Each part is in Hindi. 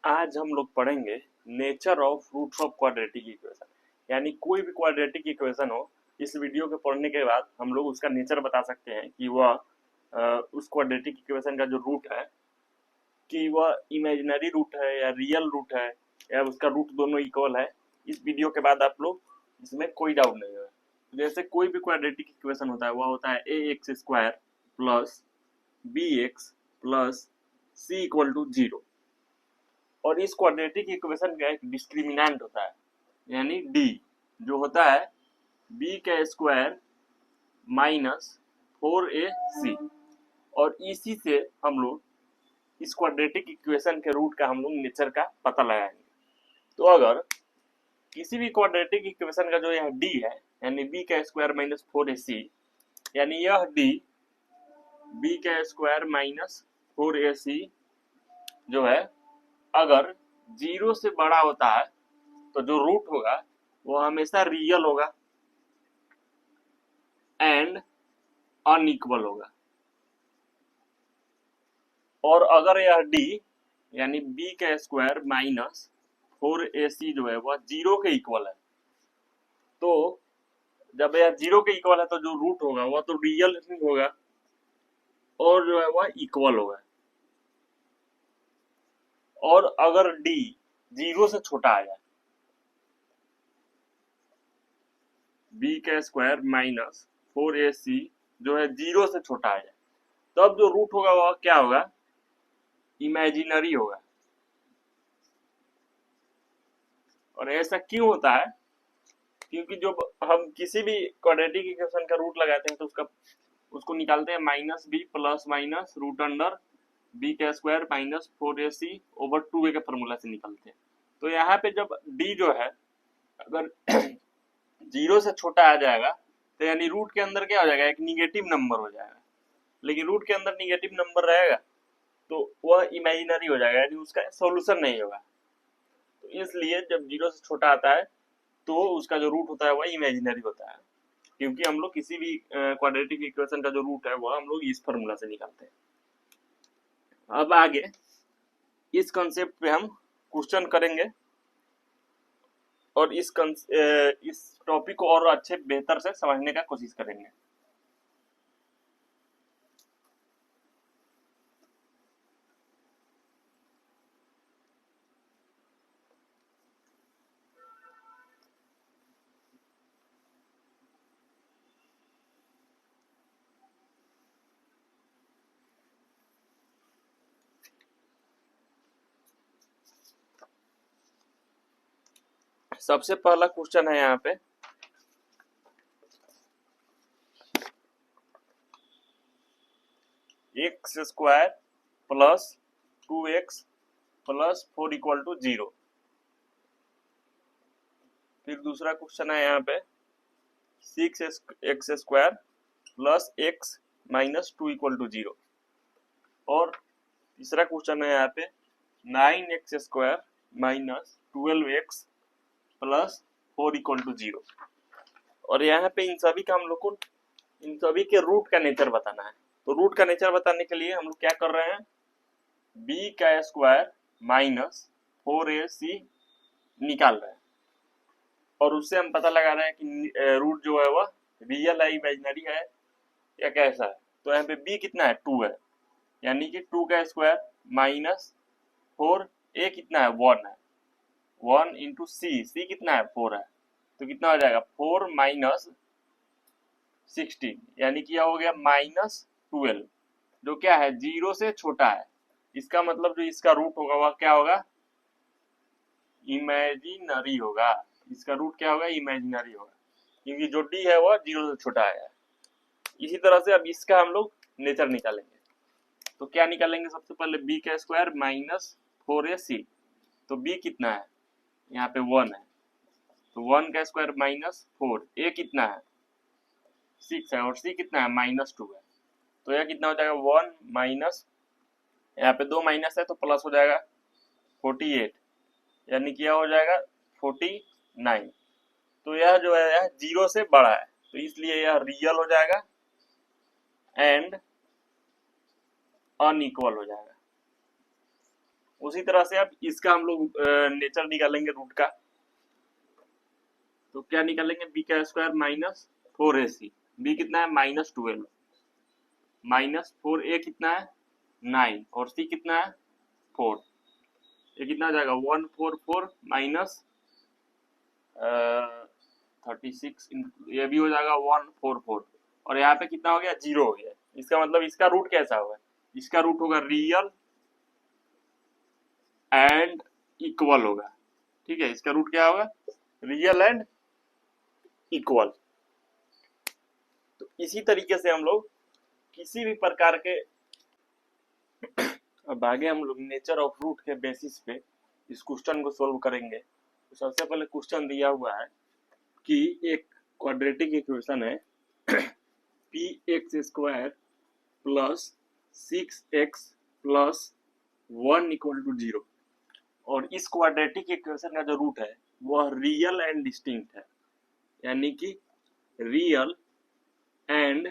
आज हम लोग पढ़ेंगे nature of roots of quadratic equation. यानी कोई भी क्वाड्रेटिक इक्वेशन हो, इस वीडियो के पढ़ने के बाद हम लोग उसका नेचर बता सकते हैं कि वह उस क्वाड्रेटिक इक्वेशन का जो रूट है कि वह इमेजिनरी रूट है या रियल रूट है या उसका रूट दोनों इक्वल है। इस वीडियो के बाद आप लोग इसमें कोई डाउट नहीं है। जैसे कोई भी क्वाड्रेटिक इक्वेशन होता है वह होता है a x square plus b x plus c equal to 0। और इस क्वाड्रेटिक इक्वेशन का एक डिस्क्रिमिनेंट होता है यानी डी, जो होता है बी का स्क्वायर माइनस 4ac। और इसी से हम लोग इस क्वाड्रेटिक इक्वेशन के रूट का हम लोग नेचर का पता लगाएंगे। तो अगर किसी भी क्वाड्रेटिक इक्वेशन का जो यह डी है यानी बी का स्क्वायर माइनस 4ac, यानी यह डी बी का स्क्वायर माइनस 4ac जो है अगर 0 से बड़ा होता है तो जो रूट होगा वो हमेशा रियल होगा एंड अनइक्वल होगा। और अगर यह डी यानी बी का स्क्वायर माइनस 4ac जो है वह 0 के इक्वल है, तो जब यह 0 के इक्वल है तो जो रूट होगा वह तो रियल ही होगा और जो है वह इक्वल होगा। और अगर डी 0 से छोटा आ जाए, बी का स्क्वायर माइनस 4ac जो है 0 से छोटा आ जाए, तब जो रूट होगा वह क्या होगा, इमेजिनरी होगा। और ऐसा क्यों होता है, क्योंकि जब हम किसी भी क्वाड्रेटिक इक्वेशन का रूट लगाते हैं तो उसको निकालते हैं minus b plus minus root under b का square minus 4ac over 2a के फॉर्मूला से निकालते हैं। तो यहाँ पे जब डी जो है अगर 0 से छोटा आ जाएगा तो यानी रूट के अंदर क्या हो जाएगा, एक निगेटिव नंबर हो जाएगा। लेकिन रूट के अंदर निगेटिव नंबर रहेगा तो वह इमेजिनरी हो जाएगा, यानी उसका सॉल्यूशन नहीं होगा। तो इसलिए जब 0 से छोटा आता है तो उसका जो रूट होता है वह इमेजिनरी होता है, क्योंकि हम लोग किसी भी क्वाड्रेटिक इक्वेशन का जो रूट है वह हम लोग इस फॉर्मूला से निकालते हैं। अब आगे इस कंसेप्ट पे हम क्वेश्चन करेंगे और इस टॉपिक को और अच्छे बेहतर से समझने का कोशिश करेंगे। सबसे पहला क्वेश्चन है यहाँ पे, x square plus 2x plus 4 equal to 0। फिर दूसरा क्वेश्चन है यहाँ पे 6x square plus x minus 2 equal to 0। और तीसरा क्वेश्चन है यहाँ पे 9x square minus 12x plus 4 equal to 0। और यहाँ पे इन सभी का हम लोग को इन सभी के रूट का नेचर बताना है। तो रूट का नेचर बताने के लिए हम लोग क्या कर रहे हैं, b का स्क्वायर माइनस 4ac निकाल रहे हैं और उससे हम पता लगा रहे हैं कि रूट जो है वह रियल है, इमेजिनरी है या कैसा है। तो यहाँ पे b कितना है, 2 है, यानी कि 2 का स्क्वायर माइनस 4a कितना है, 1 है, 1 इंटू c कितना है, 4 है, तो कितना हो जाएगा 4 माइनस 16, यानी कि यह हो गया माइनस 12, जो क्या है 0 से छोटा है। इसका मतलब जो इसका रूट होगा वह क्या होगा, इमेजिनरी होगा। इसका रूट क्या होगा, इमेजिनरी होगा, क्योंकि जो डी है वह 0 से छोटा है। इसी तरह से अब इसका हम लोग नेचर निकालेंगे। तो क्या निकालेंगे, सबसे पहले बी का स्क्वायर माइनस 4ac, तो b कितना है, यहाँ पे 1 है, तो 1 का स्क्वायर माइनस 4, a कितना है 6 है और c कितना है माइनस 2 है, तो यह कितना हो जाएगा 1 माइनस, यहाँ पे 2 माइनस है तो प्लस हो जाएगा 48, यानी कि यह हो जाएगा 49। तो यह जो है यह 0 से बड़ा है तो इसलिए यह रियल हो जाएगा एंड अनइक्वल हो जाएगा। उसी तरह से अब इसका हम लोग नेचर निकालेंगे रूट का। तो क्या निकालेंगे, बी का स्क्वायर माइनस 4ac, बी कितना है -12, माइनस 4a कितना है 9 और c कितना है 4। ये कितना हो जाएगा 144 माइनस 36, ये भी हो जाएगा 144 और यहाँ पे कितना हो गया 0 हो गया। इसका मतलब इसका रूट कैसा होगा, इसका रूट होगा रियल एंड इक्वल होगा। ठीक है, इसका रूट क्या होगा, रियल एंड इक्वल। तो इसी तरीके से हम लोग किसी भी प्रकार के अब आगे हम लोग नेचर ऑफ रूट के बेसिस पे इस क्वेश्चन को सोल्व करेंगे। तो सबसे पहले क्वेश्चन दिया हुआ है कि एक क्वाड्रेटिक इक्वेशन है p x square plus 6x plus 1 equal to 0 और इस क्वाड्रेटिक इक्वेशन का जो रूट है वह रियल एंड डिस्टिंक्ट है, यानी कि रियल एंड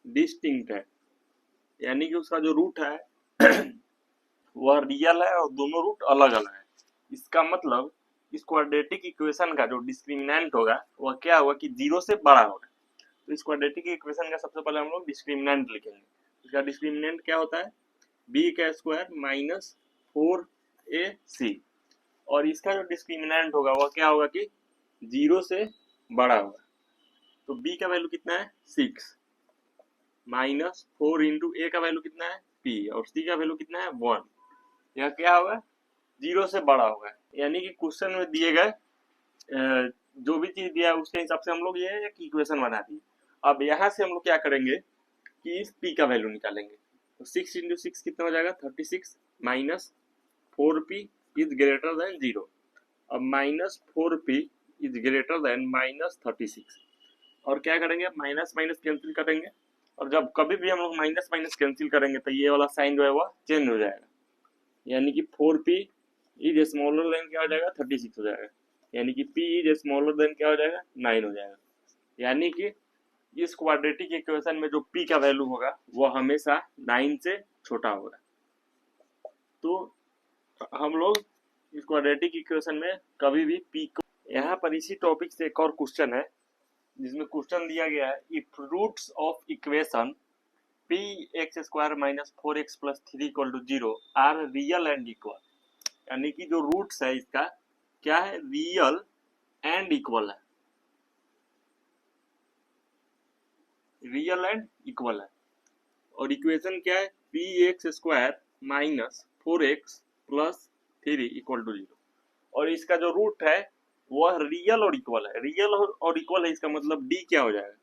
डिस्टिंक्ट है, यानी कि उसका जो रूट है वह रियल है और दोनों रूट अलग अलग है। इसका मतलब इस क्वाड्रेटिक इक्वेशन का जो डिस्क्रिमिनेंट होगा वह क्या होगा कि 0 से बड़ा होगा। तो इस क्वाड्रेटिक इक्वेशन का सबसे पहले हम लोग डिस्क्रिमिनेंट लिखेंगे। इसका डिस्क्रिमिनेंट क्या होता है, बी का स्क्वायर माइनस 4ac और इसका जो डिस्क्रिमिनेंट होगा वह क्या होगा कि 0 से बड़ा होगा। तो b का वैल्यू कितना है 6 माइनस 4 इंटू ए का वैल्यू कितना है p और c का वैल्यू कितना है 1। यह क्या होगा 0 से बड़ा होगा, यानी कि क्वेश्चन में दिए गए जो भी चीज दिया है उसके हिसाब से हम लोग ये एक इक्वेशन बना दिए। अब यहाँ से हम लोग क्या करेंगे कि इस p का वैल्यू निकालेंगे। तो 6 इंटू 6 कितना हो जाएगा 36 minus 4p is greater than 0। अब minus 4p is greater than minus 36 और क्या करेंगे माइनस माइनस कैंसिल करेंगे और जब कभी भी हम लोग माइनस माइनस कैंसिल करेंगे तो ये वाला साइन जो है वह चेंज हो जाएगा, यानी कि 4p इज स्मॉलर देन क्या हो जाएगा 36 हो जाएगा, यानी कि p इज स्मॉलर देन क्या हो जाएगा 9 हो जाएगा। यानी कि इस क्वाड्रेटिक इक्वेशन में जो p का वैल्यू होगा वो हमेशा 9 से छोटा होगा। तो हम लोग इस क्वाड्रेटिक इक्वेशन में कभी भी p को, यहाँ पर इसी टॉपिक से एक और क्वेश्चन है जिसमें क्वेश्चन दिया गया है if roots of equation p x square minus 4x plus 3 equal to 0 are real and equal, यानी कि जो रूट्स है इसका क्या है रियल एंड इक्वल है, रियल एंड इक्वल है। और इक्वेशन क्या है p x square minus 4x plus 3 equal to 0 और इसका जो रूट है वह रियल और इक्वल है। रियल और इक्वल है इसका मतलब डी क्या हो जाएगा,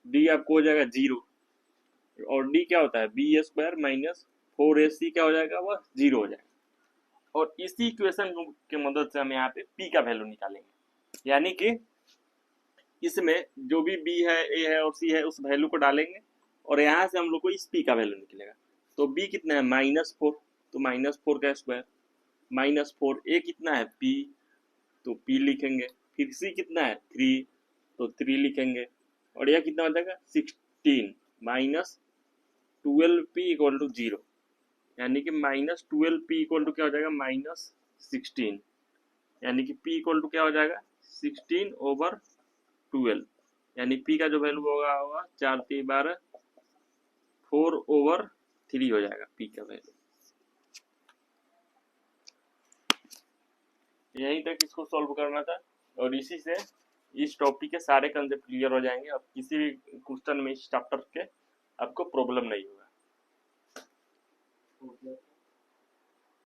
डी आपको हो जाएगा 0 और डी क्या होता है बी स्क्वायर माइनस 4ac क्या हो जाएगा वह 0 हो जाएगा। और इसी इक्वेशन की मदद से हम यहाँ पे p का वैल्यू निकालेंगे, यानी कि इसमें जो भी b है a है और c है उस वैल्यू को डालेंगे और यहाँ से हम लोग को इस p का वैल्यू निकलेगा। तो b कितना है -4 तो -4 का स्क्वायर माइनस 4a कितना है p तो p लिखेंगे, फिर c कितना है 3 तो 3 लिखेंगे और यह कितना हो जाएगा 16 माइनस 12p इक्वल टू 0, यानी कि माइनस 12p इक्वल टू क्या हो जाएगा -16, यानी कि p इक्वल टू क्या हो जाएगा 16 ओवर 12, यानी p का जो वैल्यू होगा 4 3 12 4 ओवर 3 हो जाएगा p का वैल्यू। यहीं तक इसको सॉल्व करना था और इसी से इस टॉपिक के सारे कंसेप्ट क्लियर हो जाएंगे। अब किसी भी क्वेश्चन में इस चैप्टर के आपको प्रॉब्लम नहीं होगा।